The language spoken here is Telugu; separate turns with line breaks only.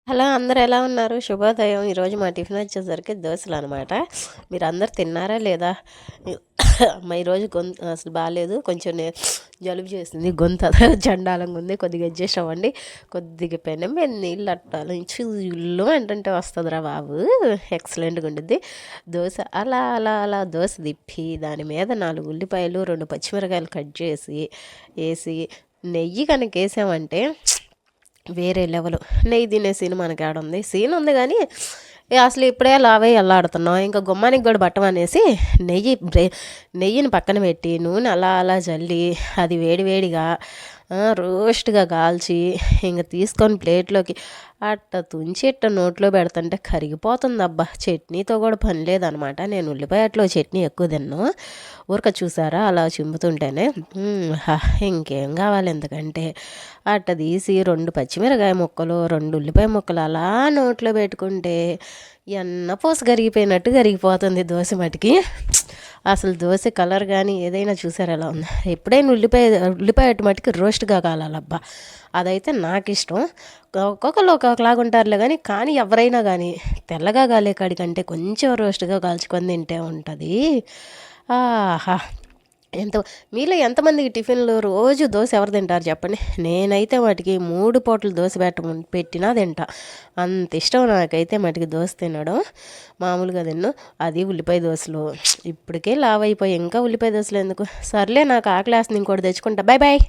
హలో అందరూ ఎలా ఉన్నారు? శుభోదయం. ఈరోజు మా టిఫిన్ వచ్చేసరికి దోశలు అనమాట. మీరు అందరు తిన్నారా లేదా? అమ్మ ఈరోజు గొంతు అసలు బాగాలేదు, కొంచెం జలుబు చేసింది, గొంతు అదే చండాలంగా ఉంది. కొద్దిగా అడ్జస్ట్ అవ్వండి. కొద్దిగా పెనం మీద నీళ్ళు అట్టాలి ఇల్లు ఏంటంటే వస్తుందిరా బాబు, ఎక్సలెంట్గా ఉండిద్ది. దోశ అలా అలా అలా దోశ తిప్పి దాని మీద 4 ఉల్లిపాయలు 2 పచ్చిమిరకాయలు కట్ చేసి వేసి నెయ్యి కనుక వేసామంటే వేరే లెవెల్. నెయ్యి తినే సీన్ మనకి ఆడుంది, సీన్ ఉంది కానీ అసలు ఇప్పుడే లావే ఎల్లాడుతున్నాం. ఇంకా గుమ్మానికి కూడా పట్టమనేసి నెయ్యిని పక్కన పెట్టి నూనె అలా అలా జల్లి అది వేడివేడిగా రోస్ట్గా కాల్చి ఇంక తీసుకొని ప్లేట్లోకి అట్ట తుంచి ఇట్ట నోట్లో పెడుతుంటే కరిగిపోతుంది అబ్బా. చట్నీతో కూడా పని లేదనమాట. నేను ఉల్లిపాయట్లో చట్నీ ఎక్కువ తిన్నాను. ఊరక చూసారా అలా చింపుతుంటేనే ఇంకేం కావాలి ఎందుకంటే అట్ట తీసి 2 పచ్చిమిరకాయ ముక్కలు 2 ఉల్లిపాయ ముక్కలు అలా నోట్లో పెట్టుకుంటే ఎన్న పోసి కరిగిపోయినట్టు కరిగిపోతుంది దోశ మటుకి. అసలు దోశ కలర్ కానీ ఏదైనా చూసారు ఎలా ఉంది. ఎప్పుడైనా ఉల్లిపాయ మటుకి రోస్ట్గా కాలాలబ్బా, అదైతే నాకు ఇష్టం. ఒక్కొక్కరు ఒక్కొక్కలాగా ఉంటారులే కానీ ఎవరైనా కానీ తెల్లగా కాలే కాడికంటే కొంచెం రోస్ట్గా కాల్చుకొని తింటే ఉంటుంది. ఆహా, మీలో ఎంతమందికి టిఫిన్లు రోజు దోశ ఎవరు తింటారు చెప్పండి? నేనైతే వాటికి 3 పూటలు దోశ పెట్టినా తింటా. అంత ఇష్టం నాకైతే మటుకి దోశ తినడం. మామూలుగా తిన్ను, అది ఉల్లిపాయ దోశలు. ఇప్పటికే లావ్ అయిపోయి ఇంకా ఉల్లిపాయ దోశలు ఎందుకు? సర్లే, నాకు ఆకలేస్తుంది, ఇంకోటి తెచ్చుకుంటా. Bye bye.